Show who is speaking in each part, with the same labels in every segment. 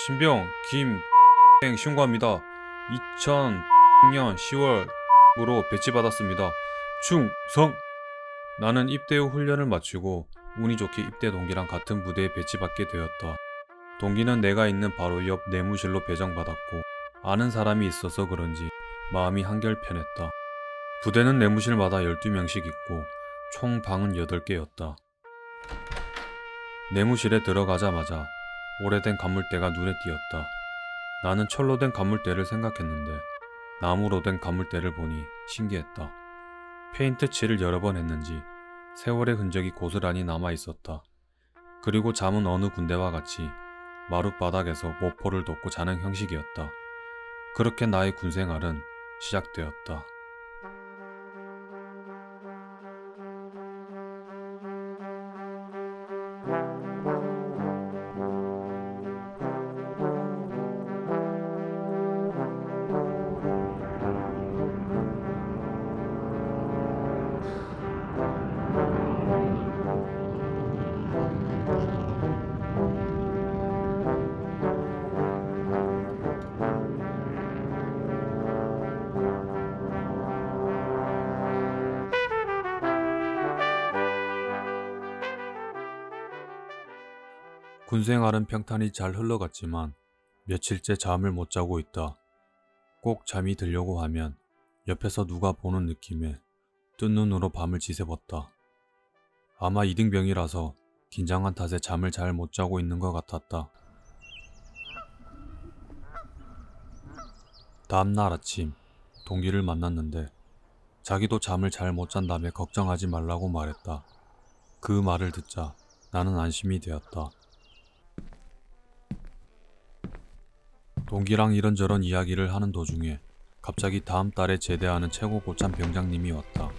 Speaker 1: 신병 김 신고합니다. 2000년 10월으로 배치받았습니다. 충성! 나는 입대 후 훈련을 마치고 운이 좋게 입대 동기랑 같은 부대에 배치받게 되었다. 동기는 내가 있는 바로 옆 내무실로 배정받았고 아는 사람이 있어서 그런지 마음이 한결 편했다. 부대는 내무실마다 12명씩 있고 총 방은 8개였다. 내무실에 들어가자마자 오래된 간물대가 눈에 띄었다. 나는 철로 된 간물대를 생각했는데 나무로 된 간물대를 보니 신기했다. 페인트 칠을 여러 번 했는지 세월의 흔적이 고스란히 남아 있었다. 그리고 잠은 어느 군대와 같이 마룻바닥에서 모포를 덮고 자는 형식이었다. 그렇게 나의 군생활은 시작되었다. 군생활은 평탄히 잘 흘러갔지만 며칠째 잠을 못 자고 있다. 꼭 잠이 들려고 하면 옆에서 누가 보는 느낌에 뜬 눈으로 밤을 지새웠다. 아마 이등병이라서 긴장한 탓에 잠을 잘 못 자고 있는 것 같았다. 다음날 아침 동기를 만났는데 자기도 잠을 잘 못 잔다며 걱정하지 말라고 말했다. 그 말을 듣자 나는 안심이 되었다. 동기랑 이런저런 이야기를 하는 도중에 갑자기 다음 달에 제대하는 최고 고참 병장님이 왔다.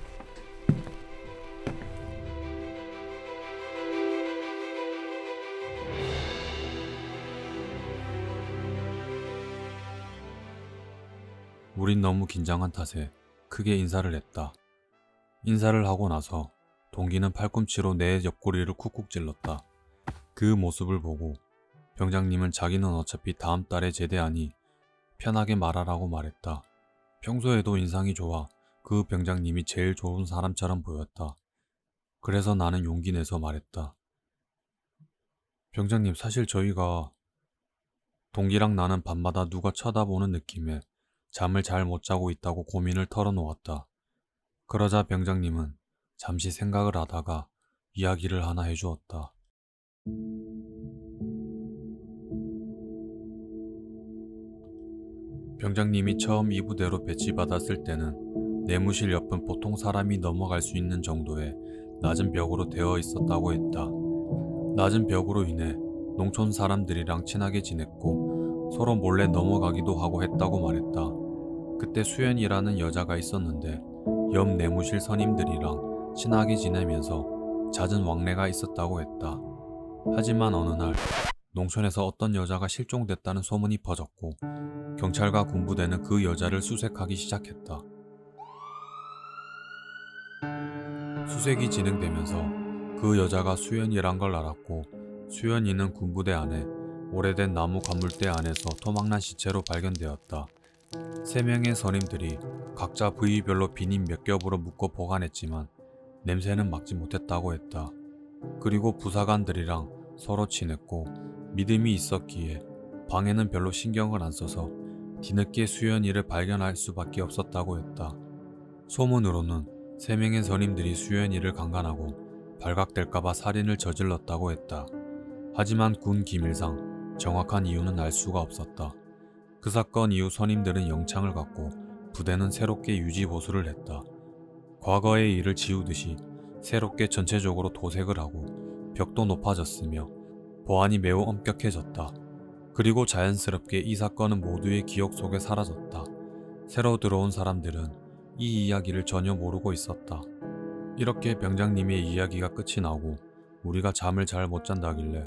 Speaker 1: 우린 너무 긴장한 탓에 크게 인사를 했다. 인사를 하고 나서 동기는 팔꿈치로 내 옆구리를 쿡쿡 찔렀다. 그 모습을 보고 병장님은 자기는 어차피 다음 달에 제대하니 편하게 말하라고 말했다. 평소에도 인상이 좋아 그 병장님이 제일 좋은 사람처럼 보였다. 그래서 나는 용기 내서 말했다. 병장님, 사실 저희가 동기랑 나는 밤마다 누가 쳐다보는 느낌에 잠을 잘 못 자고 있다고 고민을 털어놓았다. 그러자 병장님은 잠시 생각을 하다가 이야기를 하나 해주었다. 병장님이 처음 이 부대로 배치받았을 때는 내무실 옆은 보통 사람이 넘어갈 수 있는 정도의 낮은 벽으로 되어 있었다고 했다. 낮은 벽으로 인해 농촌 사람들이랑 친하게 지냈고 서로 몰래 넘어가기도 하고 했다고 말했다. 그때 수연이라는 여자가 있었는데 옆 내무실 선임들이랑 친하게 지내면서 잦은 왕래가 있었다고 했다. 하지만 어느 날 농촌에서 어떤 여자가 실종됐다는 소문이 퍼졌고 경찰과 군부대는 그 여자를 수색하기 시작했다. 수색이 진행되면서 그 여자가 수연이란 걸 알았고 수연이는 군부대 안에 오래된 나무 관물대 안에서 토막난 시체로 발견되었다. 3명의 선임들이 각자 부위별로 비닐 몇 겹으로 묶어 보관했지만 냄새는 막지 못했다고 했다. 그리고 부사관들이랑 서로 친했고 믿음이 있었기에 방에는 별로 신경을 안 써서 뒤늦게 수연이를 발견할 수밖에 없었다고 했다. 소문으로는 3명의 선임들이 수연이를 강간하고 발각될까봐 살인을 저질렀다고 했다. 하지만 군 기밀상 정확한 이유는 알 수가 없었다. 그 사건 이후 선임들은 영창을 갖고 부대는 새롭게 유지보수를 했다. 과거의 일을 지우듯이 새롭게 전체적으로 도색을 하고 벽도 높아졌으며 보안이 매우 엄격해졌다. 그리고 자연스럽게 이 사건은 모두의 기억 속에 사라졌다. 새로 들어온 사람들은 이 이야기를 전혀 모르고 있었다. 이렇게 병장님의 이야기가 끝이 나고 우리가 잠을 잘 못 잔다길래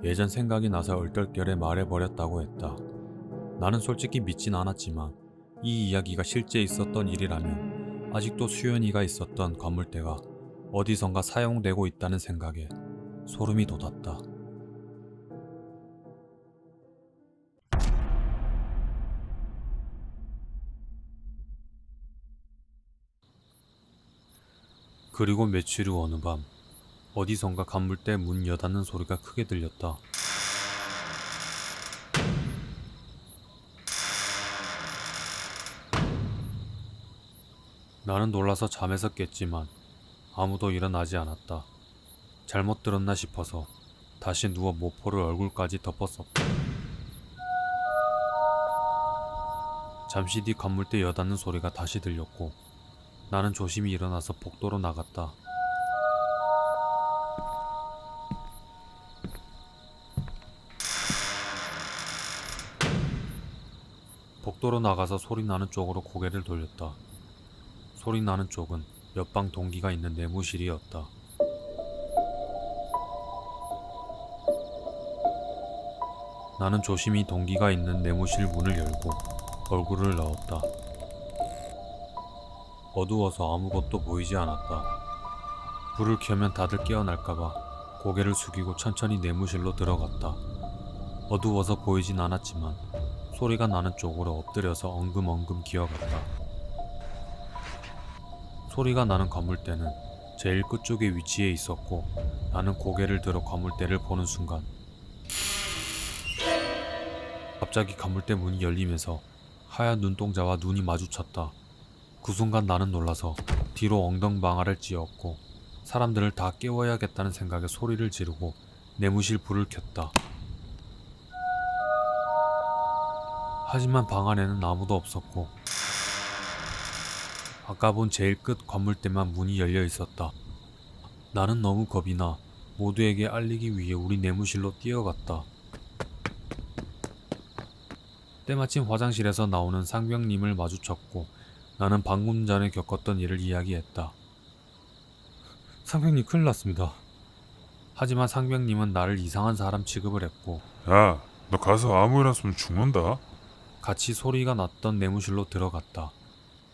Speaker 1: 예전 생각이 나서 얼떨결에 말해버렸다고 했다. 나는 솔직히 믿진 않았지만 이 이야기가 실제 있었던 일이라면 아직도 수연이가 있었던 관물대가 어디선가 사용되고 있다는 생각에 소름이 돋았다. 그리고 며칠 후 어느 밤 어디선가 간물대 문 여닫는 소리가 크게 들렸다. 나는 놀라서 잠에서 깼지만 아무도 일어나지 않았다. 잘못 들었나 싶어서 다시 누워 모포를 얼굴까지 덮었었다. 잠시 뒤 간물대 여닫는 소리가 다시 들렸고 나는 조심히 일어나서 복도로 나갔다. 복도로 나가서 소리 나는 쪽으로 고개를 돌렸다. 소리 나는 쪽은 옆방 동기가 있는 내무실이었다. 나는 조심히 동기가 있는 내무실 문을 열고 얼굴을 넣었다. 어두워서 아무것도 보이지 않았다. 불을 켜면 다들 깨어날까봐 고개를 숙이고 천천히 내무실로 들어갔다. 어두워서 보이진 않았지만 소리가 나는 쪽으로 엎드려서 엉금엉금 기어갔다. 소리가 나는 건물대는 제일 끝쪽에 위치해 있었고 나는 고개를 들어 건물대를 보는 순간 갑자기 건물대 문이 열리면서 하얀 눈동자와 눈이 마주쳤다. 그 순간 나는 놀라서 뒤로 엉덩방아를 찧었고 사람들을 다 깨워야겠다는 생각에 소리를 지르고 내무실 불을 켰다. 하지만 방 안에는 아무도 없었고 아까 본 제일 끝 건물대만 문이 열려 있었다. 나는 너무 겁이 나 모두에게 알리기 위해 우리 내무실로 뛰어갔다. 때마침 화장실에서 나오는 상병님을 마주쳤고 나는 방금 전에 겪었던 일을 이야기했다. 상병님 큰일 났습니다. 하지만 상병님은 나를 이상한 사람 취급을 했고
Speaker 2: 야, 너 가서 아무 일 없으면 죽는다.
Speaker 1: 같이 소리가 났던 내무실로 들어갔다.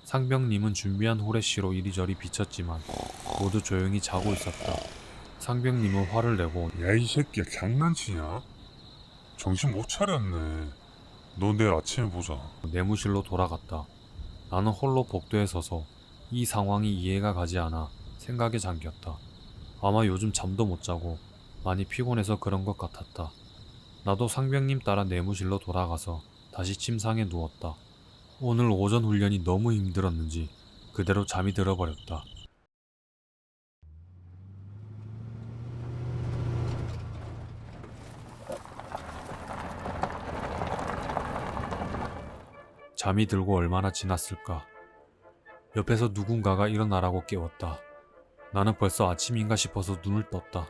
Speaker 1: 상병님은 준비한 후레쉬로 이리저리 비쳤지만 모두 조용히 자고 있었다. 상병님은 화를 내고
Speaker 2: 야, 이 새끼야 장난치냐? 정신 못 차렸네. 너 내일 아침에 보자.
Speaker 1: 내무실로 돌아갔다. 나는 홀로 복도에 서서 이 상황이 이해가 가지 않아 생각에 잠겼다. 아마 요즘 잠도 못 자고 많이 피곤해서 그런 것 같았다. 나도 상병님 따라 내무실로 돌아가서 다시 침상에 누웠다. 오늘 오전 훈련이 너무 힘들었는지 그대로 잠이 들어버렸다. 잠이 들고 얼마나 지났을까. 옆에서 누군가가 일어나라고 깨웠다. 나는 벌써 아침인가 싶어서 눈을 떴다.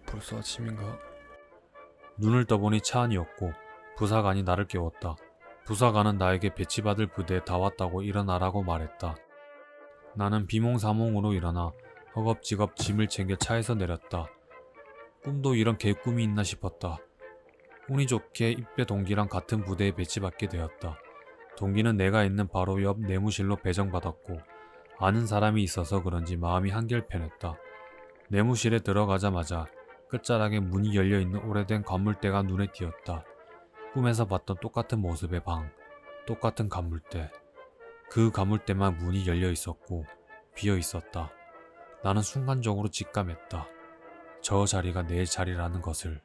Speaker 3: 벌써 아침인가?
Speaker 1: 눈을 떠보니 차안이었고 부사관이 나를 깨웠다. 부사관은 나에게 배치받을 부대에 다 왔다고 일어나라고 말했다. 나는 비몽사몽으로 일어나 허겁지겁 짐을 챙겨 차에서 내렸다. 꿈도 이런 개꿈이 있나 싶었다. 운이 좋게 입대 동기랑 같은 부대에 배치받게 되었다. 동기는 내가 있는 바로 옆 내무실로 배정받았고 아는 사람이 있어서 그런지 마음이 한결 편했다. 내무실에 들어가자마자 끝자락에 문이 열려있는 오래된 건물대가 눈에 띄었다. 꿈에서 봤던 똑같은 모습의 방, 똑같은 건물대. 그 건물대만 문이 열려 있었고 비어 있었다. 나는 순간적으로 직감했다. 저 자리가 내 자리라는 것을.